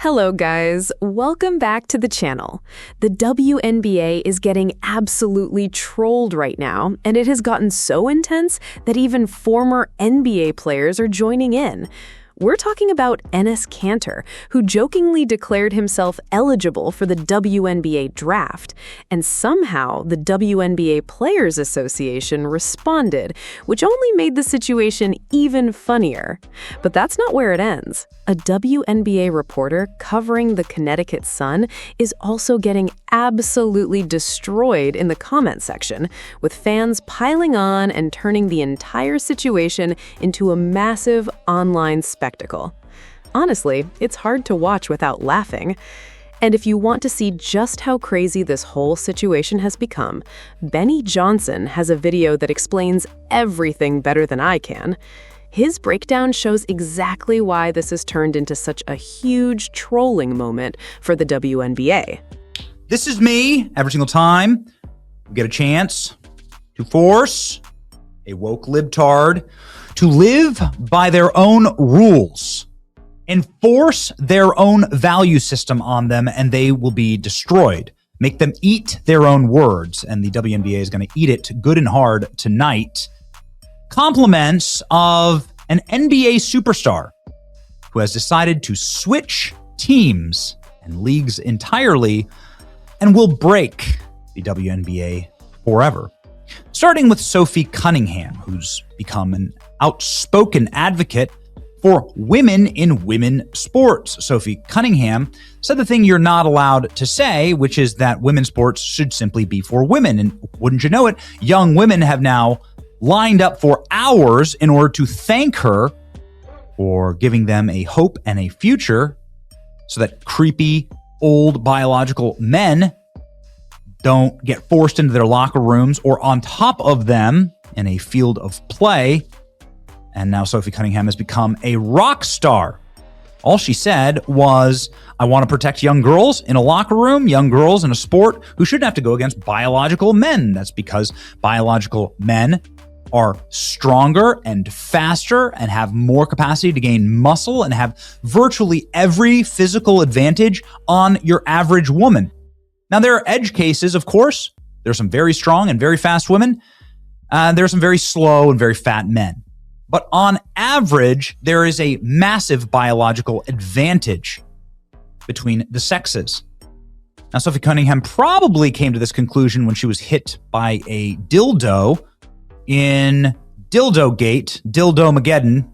Hello guys, welcome back to the channel. The WNBA is getting absolutely trolled right now, and it has gotten so intense that even former NBA players are joining in. We're talking about Enes Kanter, who jokingly declared himself eligible for the WNBA draft, and somehow the WNBA Players Association responded, which only made the situation even funnier. But that's not where it ends. A WNBA reporter covering the Connecticut Sun is also getting absolutely destroyed in the comment section, with fans piling on and turning the entire situation into a massive online spectacle. Honestly, it's hard to watch without laughing. And if you want to see just how crazy this whole situation has become, Benny Johnson has a video that explains everything better than I can. His breakdown shows exactly why this has turned into such a huge trolling moment for the WNBA. This is me every single time we get a chance to force a woke libtard to live by their own rules, enforce their own value system on them, and they will be destroyed. Make them eat their own words, and the WNBA is going to eat it good and hard tonight. Compliments of an NBA superstar who has decided to switch teams and leagues entirely and will break the WNBA forever. Starting with Sophie Cunningham, who's become an outspoken advocate for women in women's sports. Sophie Cunningham said the thing you're not allowed to say, which is that women's sports should simply be for women. And wouldn't you know it, young women have now lined up for hours in order to thank her for giving them a hope and a future so that creepy old biological men don't get forced into their locker rooms or on top of them in a field of play. And now Sophie Cunningham has become a rock star. All she said was, I want to protect young girls in a locker room, young girls in a sport who shouldn't have to go against biological men. That's because biological men are stronger and faster and have more capacity to gain muscle and have virtually every physical advantage on your average woman. Now, there are edge cases, of course. There are some very strong and very fast women. There are some very slow and very fat men. But on average, there is a massive biological advantage between the sexes. Now, Sophie Cunningham probably came to this conclusion when she was hit by a dildo in Dildogate, Dildo-mageddon,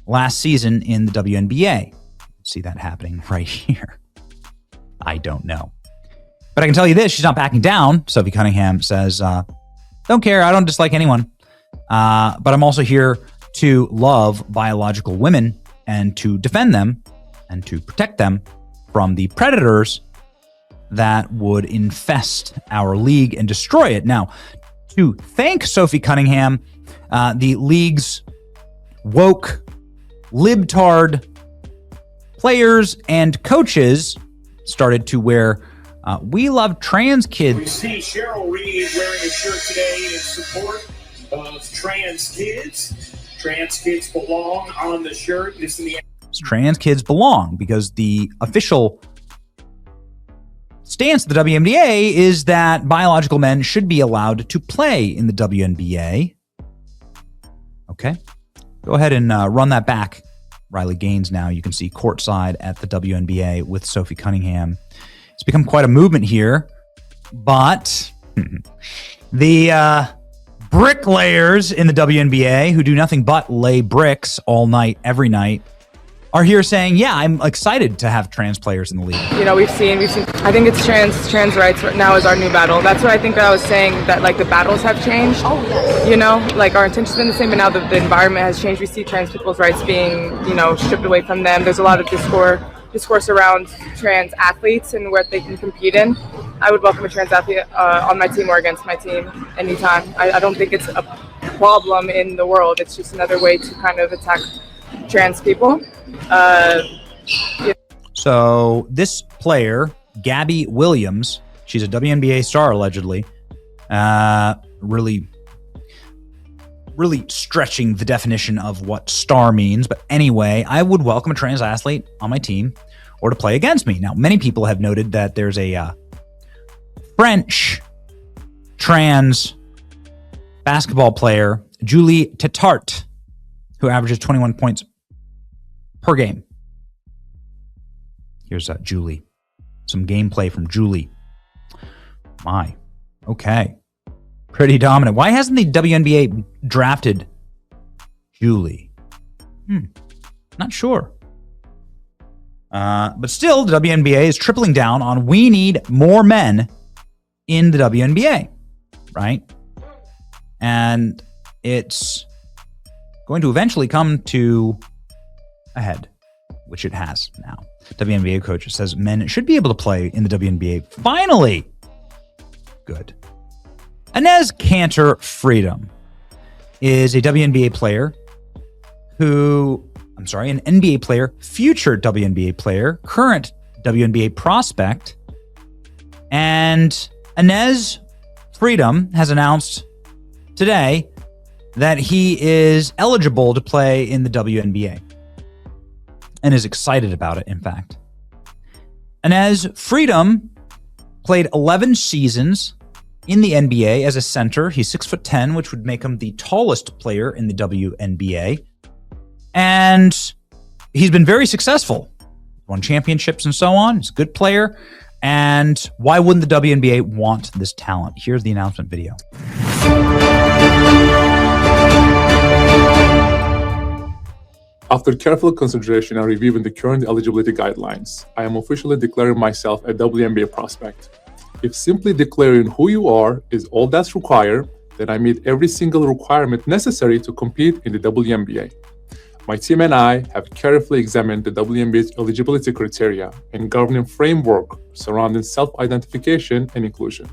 last season in the WNBA. See that happening right here. I don't know. But I can tell you this, she's not backing down. Sophie Cunningham says, don't care, I don't dislike anyone. But I'm also here to love biological women and to defend them and to protect them from the predators that would infest our league and destroy it. Now, to thank Sophie Cunningham, the league's woke, libtard players and coaches started to wear We Love Trans Kids. We see Cheryl Reeve wearing a shirt today in support of trans kids. Trans kids belong on the shirt. Trans kids belong because the official stance of the WNBA is that biological men should be allowed to play in the WNBA. Okay. Go ahead and run that back. Riley Gaines now, you can see courtside at the WNBA with Sophie Cunningham. It's become quite a movement here, but the bricklayers in the WNBA who do nothing but lay bricks all night, every night, are here saying, yeah, I'm excited to have trans players in the league. You know, we've seen, I think it's trans rights right now is our new battle. That's what I think I was saying, that like the battles have changed. Oh, yes. You know, like our intentions have been the same, but now the environment has changed. We see trans people's rights being, you know, stripped away from them. There's a lot of discourse around trans athletes and what they can compete in. I would welcome a trans athlete on my team or against my team anytime. I don't think it's a problem in the world. It's just another way to kind of attack trans people. So this player, Gabby Williams, she's a WNBA star allegedly, really stretching the definition of what star means. But anyway, I would welcome a trans athlete on my team or to play against me. Now, many people have noted that there's a French trans basketball player, Julie Tetart, who averages 21 points per game. Here's Julie. Some gameplay from Julie. My. Okay. Pretty dominant. Why hasn't the WNBA drafted Julie? Not sure. But still, the WNBA is tripling down on we need more men in the WNBA, right? And it's going to eventually come to a head, which it has now. WNBA coach says men should be able to play in the WNBA. Finally! Good. Enes Kanter Freedom is a WNBA player an NBA player, future WNBA player, current WNBA prospect. And Enes Freedom has announced today that he is eligible to play in the WNBA and is excited about it, in fact. Enes Freedom played 11 seasons in the NBA as a center. He's 6'10", which would make him the tallest player in the WNBA. And he's been very successful. Won championships and so on. He's a good player. And why wouldn't the WNBA want this talent? Here's the announcement video. After careful consideration and reviewing the current eligibility guidelines, I am officially declaring myself a WNBA prospect. If simply declaring who you are is all that's required, then I meet every single requirement necessary to compete in the WNBA. My team and I have carefully examined the WNBA's eligibility criteria and governing framework surrounding self-identification and inclusion.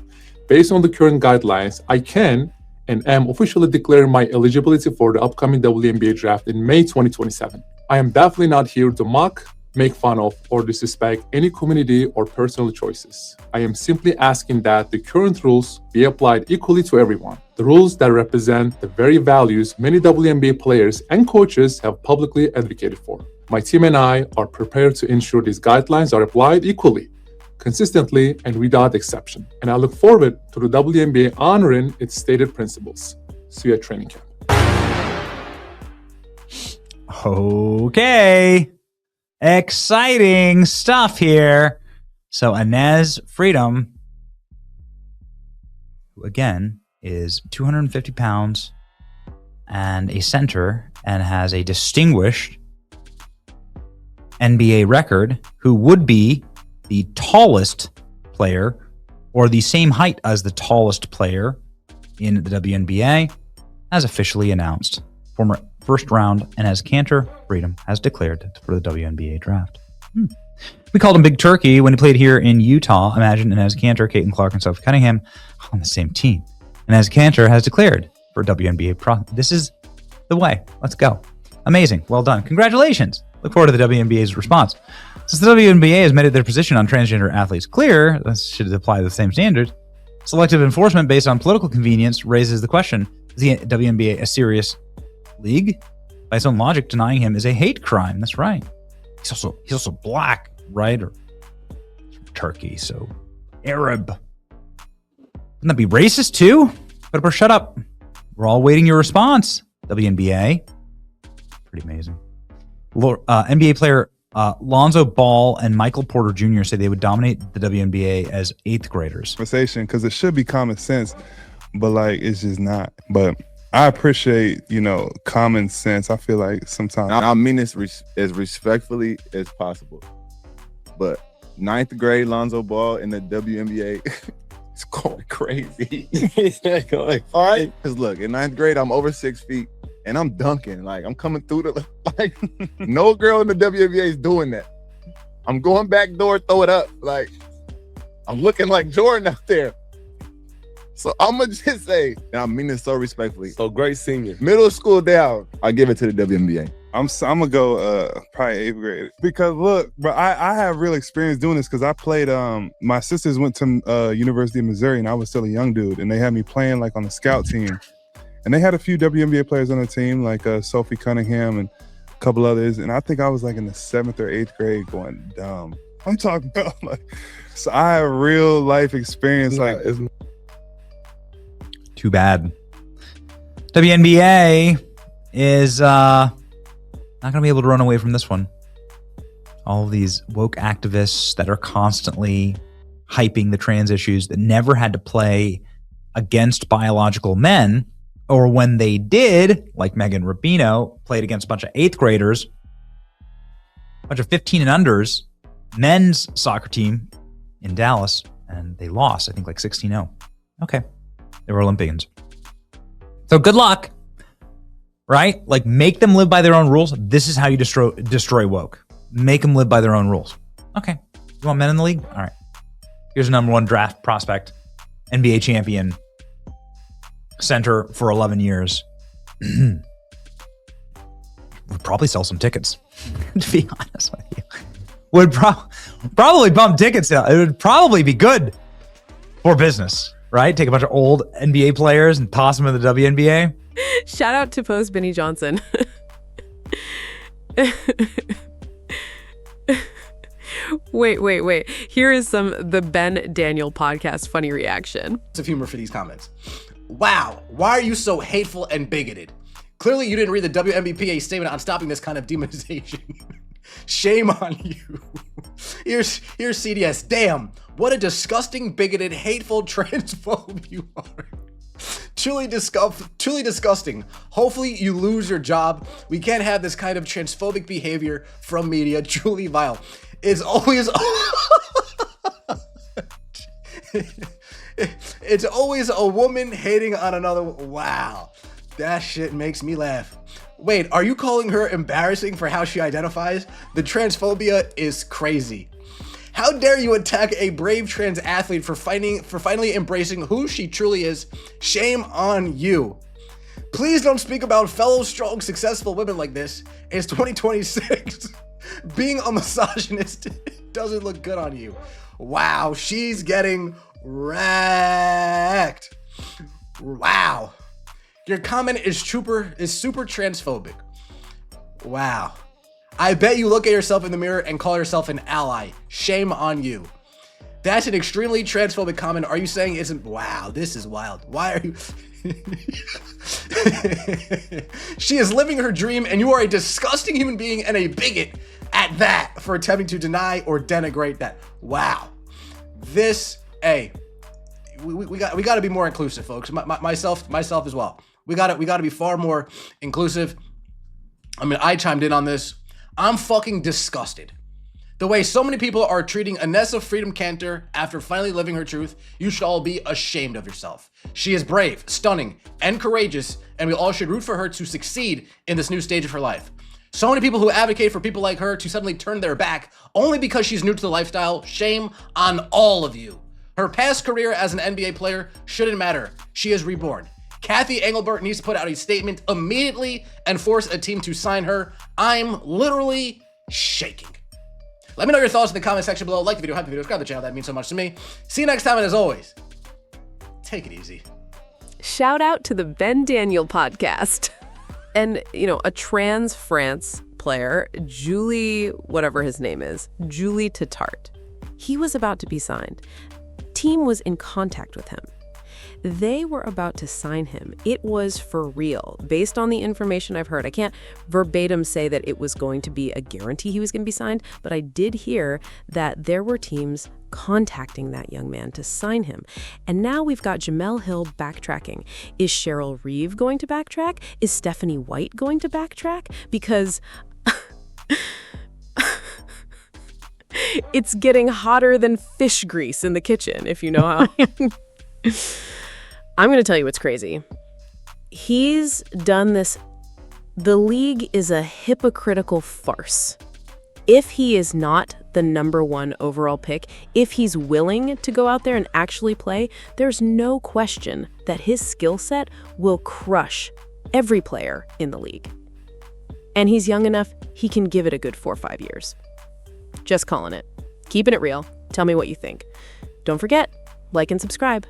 Based on the current guidelines, I can and am officially declaring my eligibility for the upcoming WNBA draft in May 2027. I am definitely not here to mock, make fun of, or disrespect any community or personal choices. I am simply asking that the current rules be applied equally to everyone. The rules that represent the very values many WNBA players and coaches have publicly advocated for. My team and I are prepared to ensure these guidelines are applied equally, consistently, and without exception. And I look forward to the WNBA honoring its stated principles. See you at training camp. Okay. Exciting stuff here. So Enes Freedom, who again is 250 pounds and a center and has a distinguished NBA record, who would be the tallest player or the same height as the tallest player in the WNBA, has officially announced. Former first round Enes Kanter Freedom has declared for the WNBA draft. We called him Big Turkey when he played here in Utah. Imagine Enes Kanter, Caitlin Clark, and Sophie Cunningham on the same team. Enes Kanter has declared for WNBA. This is the way. Let's go. Amazing. Well done. Congratulations. Look forward to the WNBA's response. Since the WNBA has made it their position on transgender athletes clear, this should apply the same standards. Selective enforcement based on political convenience raises the question, is the WNBA a serious league? By its own logic, denying him is a hate crime. That's right. He's also black, right? Or Turkey, so Arab. Wouldn't that be racist too? But shut up. We're all waiting your response, WNBA. Pretty amazing. NBA player Lonzo Ball and Michael Porter Jr. say they would dominate the WNBA as 8th graders. Conversation, because it should be common sense, but like it's just not. But I appreciate, common sense. I feel like sometimes I mean this as respectfully as possible. But 9th grade Lonzo Ball in the WNBA, it's going crazy. All right, because look, in 9th grade I'm over 6 feet. And I'm dunking, like I'm coming through the no girl in the WNBA is doing that. I'm going back door, throw it up. Like I'm looking like Jordan out there. So I'm gonna just say, and I mean this so respectfully. So great senior. Middle school down, I give it to the WNBA. I'm gonna go probably 8th grade, because look, but I have real experience doing this because I played. My sisters went to University of Missouri, and I was still a young dude, and they had me playing like on the scout team. And they had a few WNBA players on the team, like Sophie Cunningham and couple others. And I think I was like in the 7th or 8th grade going dumb. I'm talking about like, so I have real life experience. Like, Too bad. WNBA is not going to be able to run away from this one. All of these woke activists that are constantly hyping the trans issues that never had to play against biological men, or when they did, like Megan Rapinoe, played against a bunch of 8th graders, a bunch of 15 and unders, men's soccer team in Dallas, and they lost, I think, like 16-0. Okay. They were Olympians. So good luck, right? Like, make them live by their own rules. This is how you destroy woke. Make them live by their own rules. Okay. You want men in the league? All right. Here's a number 1 draft prospect, NBA champion, center for 11 years. Would probably sell some tickets, to be honest with you. Would probably bump tickets out. It would probably be good for business, right? Take a bunch of old NBA players and toss them in the WNBA. Shout out to Post Benny Johnson. Wait. Here is the Ben Daniel podcast funny reaction. Of humor for these comments. Wow, why are you so hateful and bigoted? Clearly you didn't read the WNBPA statement on stopping this kind of demonization. Shame on you. Here's CDS. Damn, what a disgusting, bigoted, hateful transphobe you are. Truly disgusting. Hopefully you lose your job. We can't have this kind of transphobic behavior from media. Truly vile. It's always it's always a woman hating on another. Wow, that shit makes me laugh. Wait, are you calling her embarrassing for how she identifies? The transphobia is crazy. How dare you attack a brave trans athlete for finally embracing who she truly is? Shame on you. Please don't speak about fellow strong, successful women like this. It's 2026. Being a misogynist doesn't look good on you. Wow, she's getting wrecked. Wow. Your comment is super transphobic. Wow. I bet you look at yourself in the mirror and call yourself an ally. Shame on you. That's an extremely transphobic comment. Are you saying isn't? Wow, this is wild. Why are you? She is living her dream and you are a disgusting human being and a bigot at that for attempting to deny or denigrate that. Wow. This, hey, we got to be more inclusive, folks. Myself as well. We got to be far more inclusive. I mean, I chimed in on this. I'm fucking disgusted. The way so many people are treating Enes of Freedom Kanter after finally living her truth, you should all be ashamed of yourself. She is brave, stunning, and courageous, and we all should root for her to succeed in this new stage of her life. So many people who advocate for people like her to suddenly turn their back only because she's new to the lifestyle, shame on all of you. Her past career as an NBA player shouldn't matter. She is reborn. Kathy Engelbert needs to put out a statement immediately and force a team to sign her. I'm literally shaking. Let me know your thoughts in the comment section below. Like the video, hype the video, subscribe to the channel. That means so much to me. See you next time, and as always, take it easy. Shout out to the Ben Daniel podcast. And, a trans France player, Julie, whatever his name is, Julie Tatart. He was about to be signed. Team was in contact with him. They were about to sign him. It was for real. Based on the information I've heard, I can't verbatim say that it was going to be a guarantee he was going to be signed, but I did hear that there were teams contacting that young man to sign him. And now we've got Jemele Hill backtracking. Is Cheryl Reeve going to backtrack? Is Stephanie White going to backtrack? Because it's getting hotter than fish grease in the kitchen, if you know how. I'm going to tell you what's crazy. He's done this. The league is a hypocritical farce. If he is not the #1 overall pick, if he's willing to go out there and actually play, there's no question that his skill set will crush every player in the league. And he's young enough, he can give it a good 4 or 5 years. Just calling it. Keeping it real. Tell me what you think. Don't forget, like and subscribe.